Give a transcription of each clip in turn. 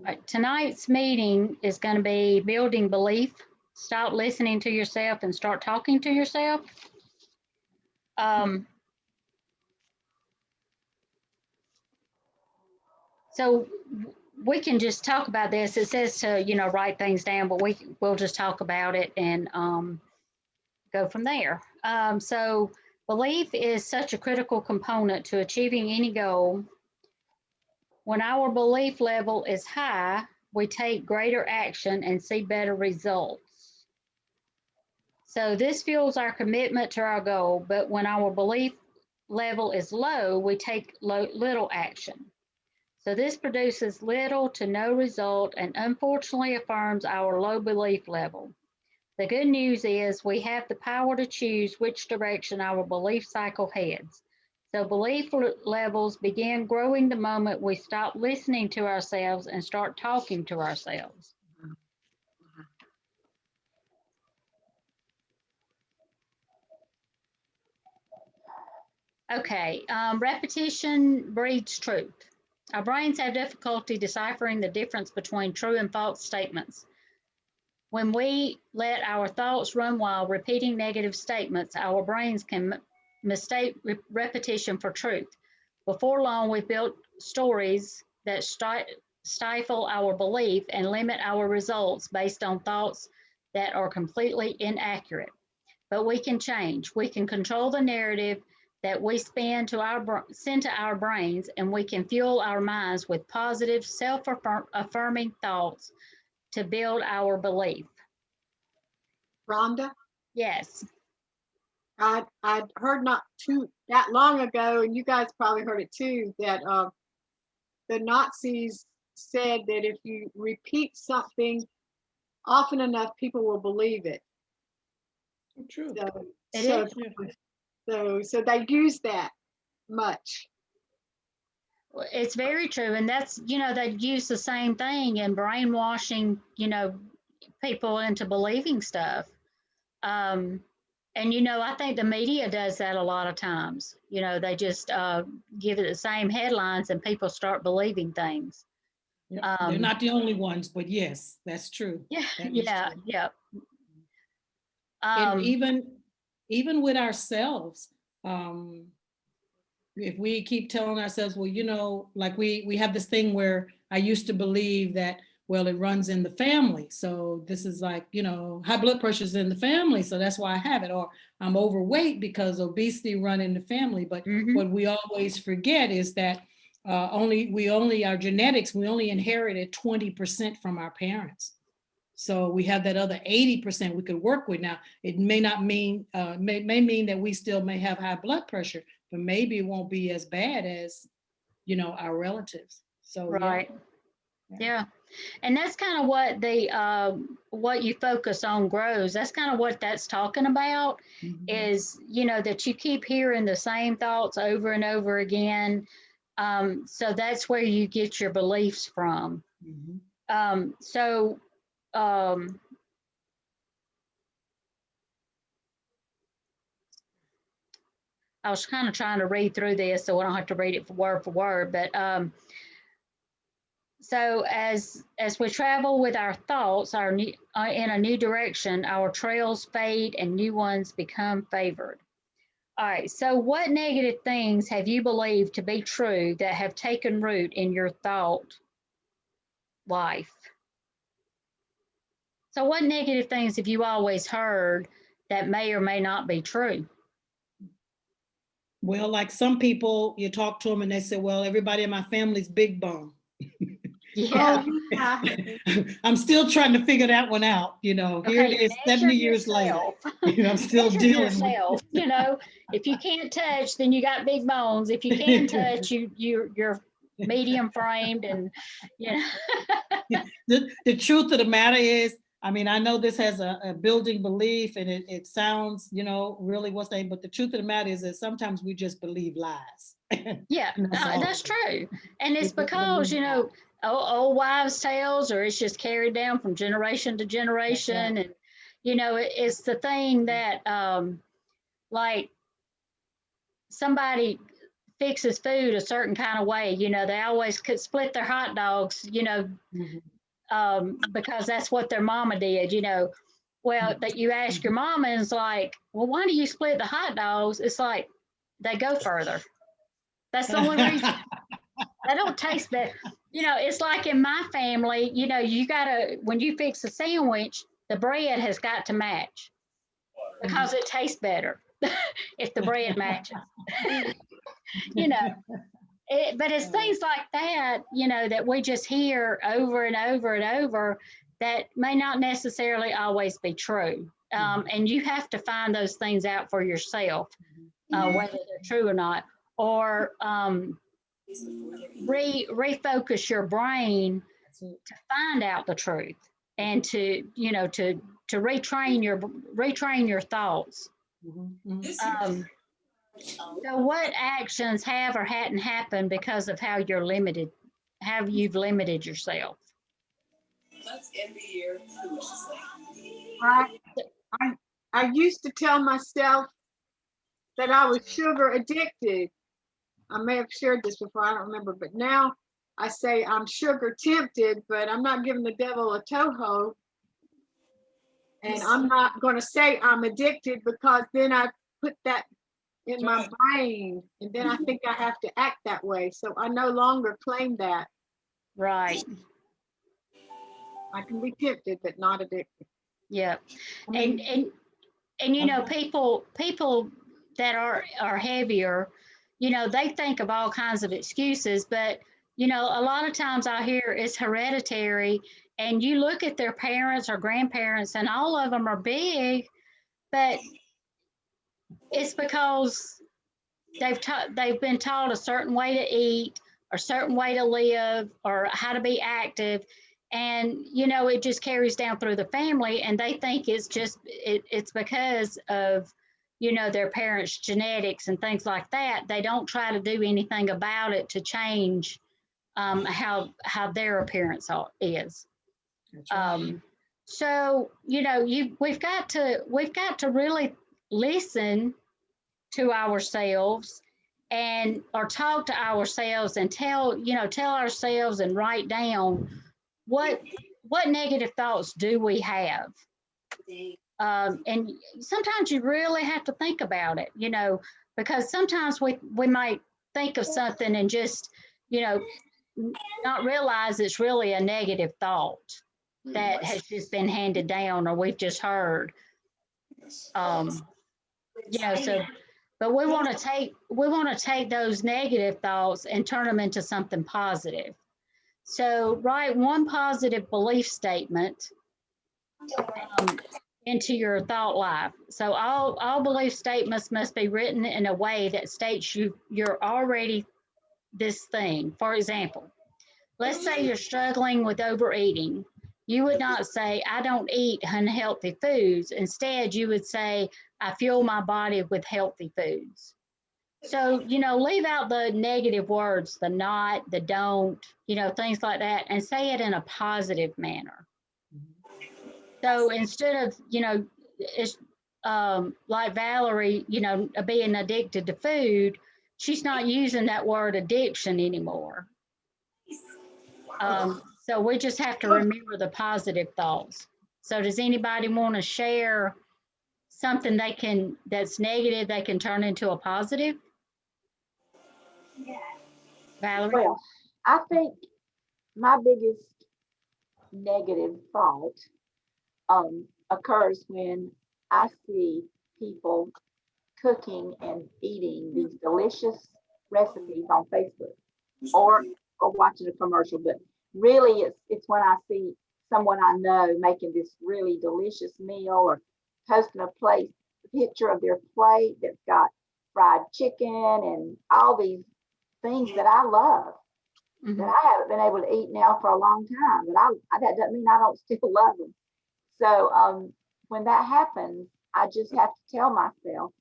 Right, tonight's meeting is going to be building belief. Stop listening to yourself and start talking to yourself. Um, so we can just talk about this. It says to, write things down, but we'll just talk about it and go from there. So belief is such a critical component to achieving any goal. When our belief level is high, we take greater action and see better results. So this fuels our commitment to our goal, but when our belief level is low, we take little action. So this produces little to no result and unfortunately affirms our low belief level. The good news is we have the power to choose which direction our belief cycle heads. So belief levels begin growing the moment we stop listening to ourselves and start talking to ourselves. Okay, repetition breeds truth. Our brains have difficulty deciphering the difference between true and false statements. When we let our thoughts run wild, repeating negative statements, our brains can mistake repetition for truth. Before long, we've built stories that stifle our belief and limit our results based on thoughts that are completely inaccurate. But we can change. We can control the narrative that we send to our brains, and we can fuel our minds with positive, self-affirming thoughts to build our belief. Rhonda, Yes. I'd heard not too that long ago, and you guys probably heard it too, that the Nazis said that if you repeat something often enough, people will believe it. True. So, It so, is. so they use that much. It's very true. And that's, they use the same thing in brainwashing, people into believing stuff. Um, and, I think the media does that a lot of times. They just give it the same headlines and people start believing things. Yep. They're not the only ones, but yes, that's true. Yeah, That yeah, true. yeah. And even with ourselves, if we keep telling ourselves, well, like we have this thing where I used to believe that, well, it runs in the family. So this is like, high blood pressure is in the family. So that's why I have it. Or I'm overweight because obesity run in the family. But what we always forget is that our genetics, we only inherited 20% from our parents. So we have that other 80% we could work with. Now, it may not mean, may mean that we still may have high blood pressure, but maybe it won't be as bad as, our relatives. So, right. Yeah. And that's kind of what what you focus on grows. That's kind of what that's talking about is, that you keep hearing the same thoughts over and over again. So that's where you get your beliefs from. So I was kind of trying to read through this so I don't have to read it for word, but so as we travel with our thoughts, in a new direction, our trails fade and new ones become favored. All right. So, what negative things have you believed to be true that have taken root in your thought life? So, what negative things have you always heard that may or may not be true? Well, like some people, you talk to them and they say, well, everybody in my family's big bone. Yeah. I'm still trying to figure that one out. Here it is 70 years later. I'm still dealing with it. If you can't touch, then you got big bones. If you can touch, you're medium framed and the truth of the matter is, I mean, I know this has a building belief and it sounds, really what's that, but the truth of the matter is that sometimes we just believe lies. Yeah, that's true. And it's because, old wives' tales, or it's just carried down from generation to generation. Right. And, it's the thing that, like, somebody fixes food a certain kind of way. You know, they always could split their hot dogs, you know, Mhm. because that's what their mama did, you know. Well, that you ask your mama and it's like, well, why do you split the hot dogs? It's like they go further. That's the only reason. They don't taste better. You know, it's like in my family, you know, you gotta, when you fix a sandwich, the bread has got to match because it tastes better if the bread matches. You know, but it's things like that, you know, that we just hear over and over and over that may not necessarily always be true. And you have to find those things out for yourself, whether they're true or not, or refocus your brain to find out the truth and to, you know, to retrain your thoughts. Um, so what actions have or hadn't happened because of how you're limited, how you've limited yourself? Let's end the year deliciously. I used to tell myself that I was sugar addicted. I may have shared this before, I don't remember, but now I say I'm sugar tempted, but I'm not giving the devil a toehold. And I'm not going to say I'm addicted because then I put that in my brain and then I think I have to act that way. So I no longer claim that. Right. I can be tempted, but not addicted. Yeah. I mean, And you know, people that are heavier, you know, they think of all kinds of excuses, but you know, a lot of times I hear it's hereditary, and you look at their parents or grandparents, and all of them are big, but it's because they've been taught a certain way to eat, or a certain way to live, or how to be active, and you know, it just carries down through the family, and they think it's because of, you know, their parents' genetics and things like that. They don't try to do anything about it to change how their appearance is. So you know, we've got to really listen to ourselves, and or talk to ourselves and tell ourselves and write down what negative thoughts do we have. And sometimes you really have to think about it, you know, because sometimes we might think of something and just, you know, not realize it's really a negative thought that has just been handed down or we've just heard. You know, so but we want to take those negative thoughts and turn them into something positive. So write one positive belief statement into your thought life. So all belief statements must be written in a way that states you're already this thing. For example, let's say you're struggling with overeating. You would not say, I don't eat unhealthy foods. Instead, you would say, I fuel my body with healthy foods. So, you know, leave out the negative words, the not, the don't, you know, things like that, and say it in a positive manner. So instead of, you know, it's like Valerie, you know, being addicted to food, she's not using that word addiction anymore. So we just have to remember the positive thoughts. So does anybody want to share something that's negative they can turn into a positive? Valerie? Well, I think my biggest negative thought occurs when I see people cooking and eating these delicious recipes on Facebook or watching a commercial. But really, it's when I see someone I know making this really delicious meal or posting a picture of their plate that's got fried chicken and all these things that I love. Mhm. That I haven't been able to eat now for a long time, but that doesn't mean I don't still love them. So when that happens, I just have to tell myself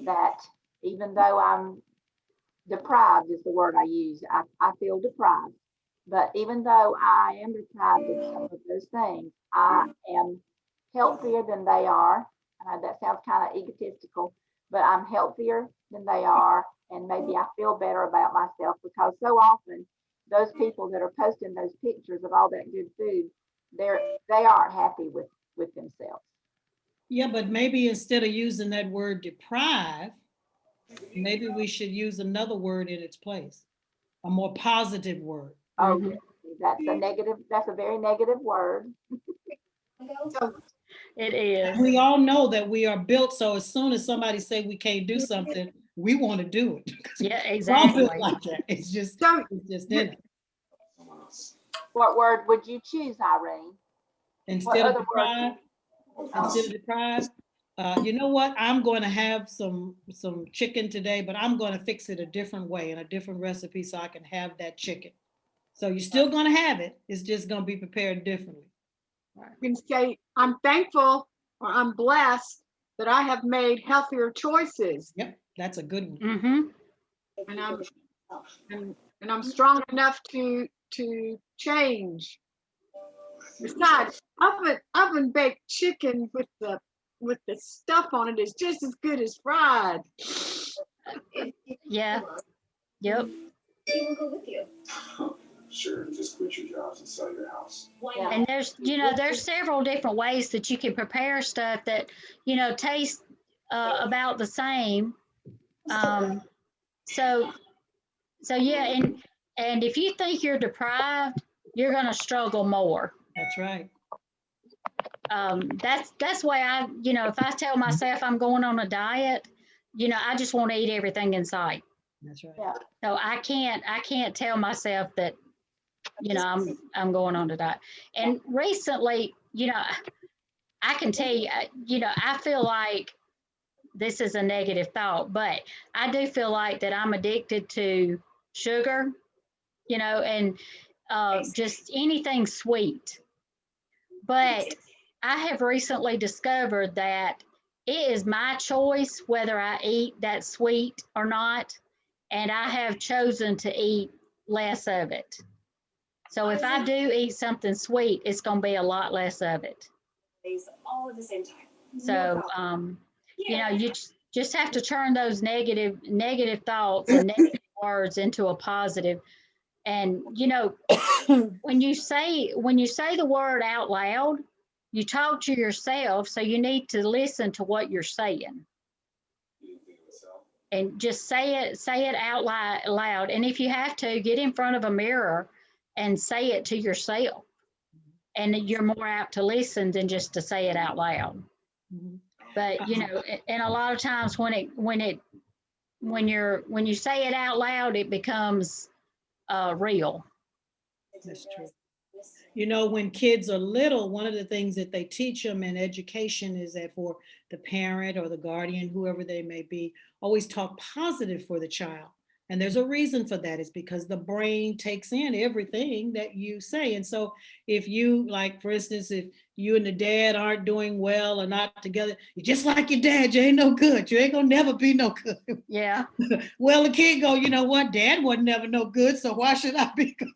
that even though I'm deprived is the word I use, I feel deprived. But even though I am deprived of some of those things, I am healthier than they are. That sounds kind of egotistical, but I'm healthier than they are, and maybe I feel better about myself, because so often those people that are posting those pictures of all that good food, they aren't happy with themselves. Yeah, but maybe instead of using that word deprive, maybe we should use another word in its place, a more positive word. Oh, Mhm. that's a negative. That's a very negative word. So It is. We all know that we are built, so as soon as somebody say we can't do something, we want to do it. Yeah, We're all built exactly. like that. It's just so in it. What word would you choose, Irene? Instead of other word? deprive, instead of deprive, you know what? I'm going to have some chicken today, but I'm going to fix it a different way and a different recipe so I can have that chicken. So you're still going to have it. It's just going to be prepared differently. you can say, I'm thankful or I'm blessed that I have made healthier choices, Yep, that's a good one. Mm-hmm. and I'm strong enough to change. Besides, oven baked chicken with the stuff on it is just as good as fried. Yeah. Yep. He will go with you. Sure, just quit your jobs and sell your house. Why Yeah. not? And there's several different ways that you can prepare stuff that, taste about the same. So yeah, and if you think you're deprived, you're gonna struggle more. That's right. That's why if I tell myself I'm going on a diet, I just want to eat everything in sight. That's right. Yeah. So I can't tell myself that, I'm going on a diet. And recently, I can tell you, I feel like this is a negative thought, but I do feel like that I'm addicted to sugar, and just anything sweet. But I have recently discovered that it is my choice whether I eat that sweet or not. And I have chosen to eat less of it. So if I do eat something sweet, it's going to be a lot less of it. These all at the same time. So, you just have to turn those negative thoughts and negative words into a positive. And, when you say the word out loud, you talk to yourself. So you need to listen to what you're saying. And just say it out loud. And if you have to, get in front of a mirror and say it to yourself. And you're more apt to listen than just to say it out loud. Mm-hmm. But and a lot of times when you say it out loud, it becomes real. That's true. When kids are little, one of the things that they teach them in education is that for the parent or the guardian, whoever they may be, always talk positive for the child. And there's a reason for that. It's because the brain takes in everything that you say. And so if you, like, for instance, if you and the dad aren't doing well or not together, you're just like your dad, you ain't no good. You ain't gonna never be no good. Yeah. Well, the kid go, you know what? Dad wasn't never no good, so why should I be good?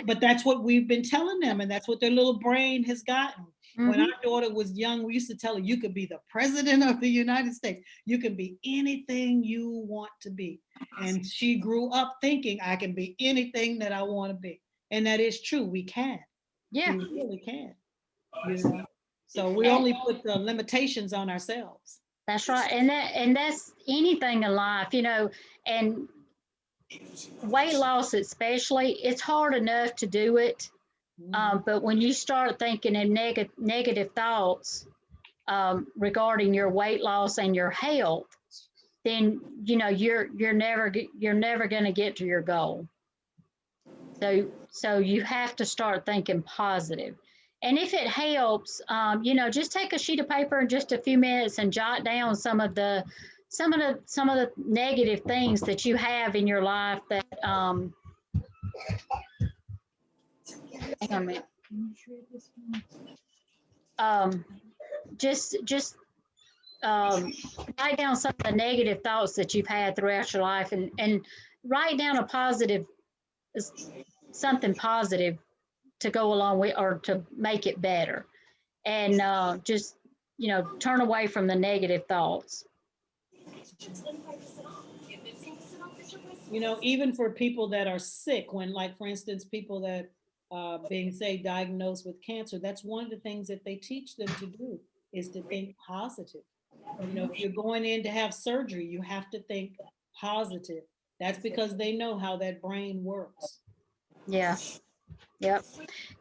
But that's what we've been telling them, and that's what their little brain has gotten. Mm-hmm. When our daughter was young, we used to tell her, you could be the president of the United States. You can be anything you want to be. And she grew up thinking, I can be anything that I want to be. And that is true. We can. Yeah. We really can. So we only put the limitations on ourselves. That's right. And that's anything in life, and weight loss especially, it's hard enough to do it. But when you start thinking in negative thoughts regarding your weight loss and your health, then you're never going to get to your goal. So you have to start thinking positive. And if it helps, just take a sheet of paper in just a few minutes and jot down some of the negative things that you have in your life that hang on a minute. Just write down some of the negative thoughts that you've had throughout your life, and write down something positive to go along with or to make it better. And just, turn away from the negative thoughts. 25% off. Get 15% off at your West You know, even for people that are sick, when like, for instance, people that being, say, diagnosed with cancer, that's one of the things that they teach them to do is to think positive. You know, if you're going in to have surgery, you have to think positive. That's because they know how that brain works. Yeah. Yep.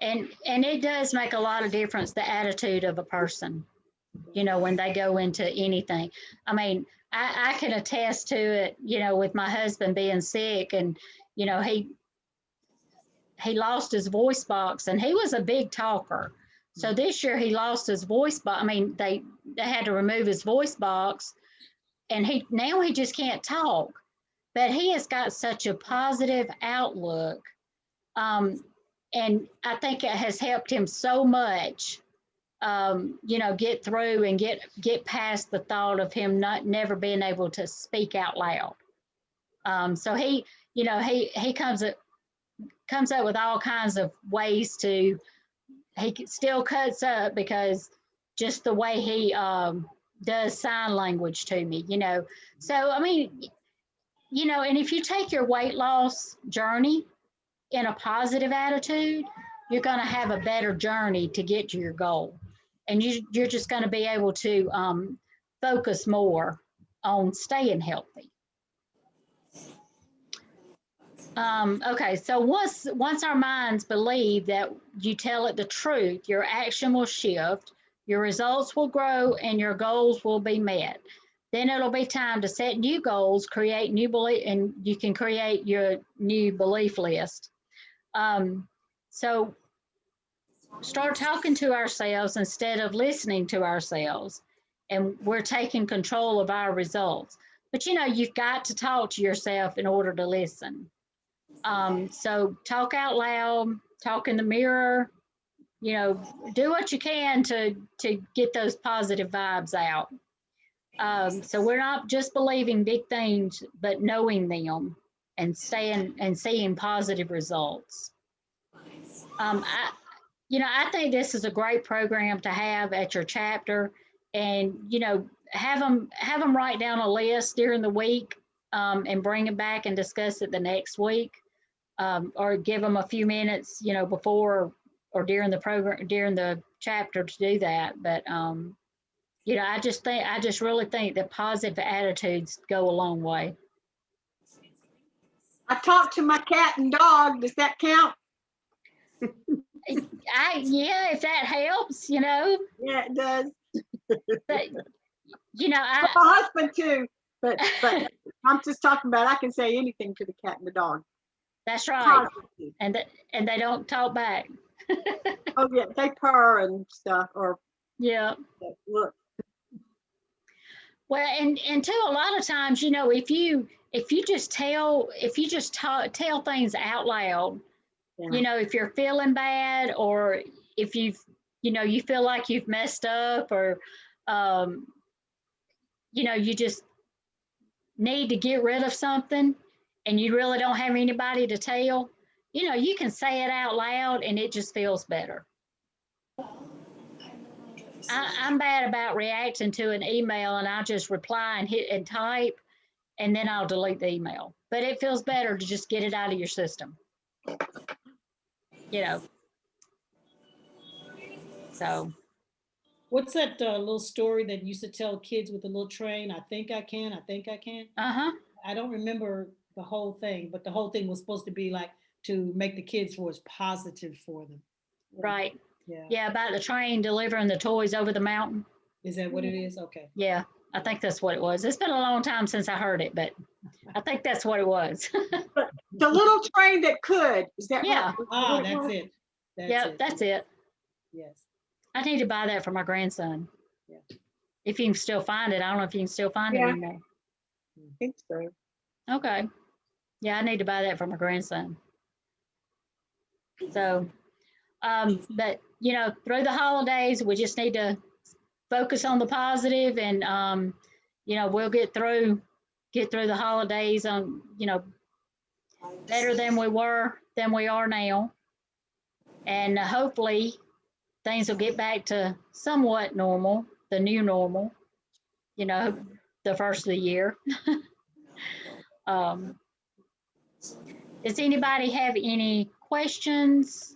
And it does make a lot of difference, the attitude of a person, you know, when they go into anything. I mean, I can attest to it, you know, with my husband being sick, and, you know, he lost his voice box, and he was a big talker. So this year he lost his voice box. I mean, they had to remove his voice box, and now he just can't talk. But he has got such a positive outlook. And I think it has helped him so much, you know, get through and get past the thought of him never being able to speak out loud. So he, you know, he comes up with all kinds of ways to, he still cuts up because just the way he does sign language to me, you know. So, I mean, you know, and if you take your weight loss journey in a positive attitude, you're going to have a better journey to get to your goal. And you're just going to be able to focus more on staying healthy. Okay, so once our minds believe that you tell it the truth, your action will shift, your results will grow, and your goals will be met. Then it'll be time to set new goals, create new belief, and you can create your new belief list. So start talking to ourselves instead of listening to ourselves, and we're taking control of our results. But you know, you've got to talk to yourself in order to listen. So talk out loud, talk in the mirror, you know, do what you can to get those positive vibes out. So we're not just believing big things, but knowing them and staying and seeing positive results. I think this is a great program to have at your chapter, and you know, have them write down a list during the week, and bring it back and discuss it the next week, or give them a few minutes, you know, before or during the program, during the chapter to do that. But you know, I just really think that positive attitudes go a long way. I talked to my cat and dog. Does that count? Yeah, if that helps, you know. Yeah, it does. But you know, My husband too. But I'm just talking about I can say anything to the cat and the dog. that's right. Positive. And they don't talk back. Oh yeah, they purr and stuff. Or Yeah. look. Well, and too, a lot of times, you know, if you just tell things out loud, Yeah. you know, if you're feeling bad, or if you know, you feel like you've messed up, or you know, you just need to get rid of something and you really don't have anybody to tell, you know, you can say it out loud and it just feels better. I'm bad about reacting to an email, and I'll just reply and hit and type, and then I'll delete the email. But it feels better to just get it out of your system, you know. So What's that little story that used to tell kids with the little train? I think I can. I think I can. I don't remember the whole thing, but the whole thing was supposed to be like to make the kids was positive for them. right. Yeah. Yeah, about the train delivering the toys over the mountain. Is that what it is? Okay. Yeah, I think that's what it was. It's been a long time since I heard it, but I think that's what it was. The little train that could. Is that Yeah. what? Ah, that's it. Yep, that's it. Yes. I need to buy that for my grandson. Yeah. If you can still find it. I don't know if you can still find it Yeah. anymore. I think so. Okay. Yeah, I need to buy that for my grandson. So, but you know, through the holidays, we just need to focus on the positive, and you know, we'll get through the holidays on, you know, better than we are now, and hopefully things will get back to somewhat normal, the new normal. You know, the first of the year. Um, Does anybody have any questions?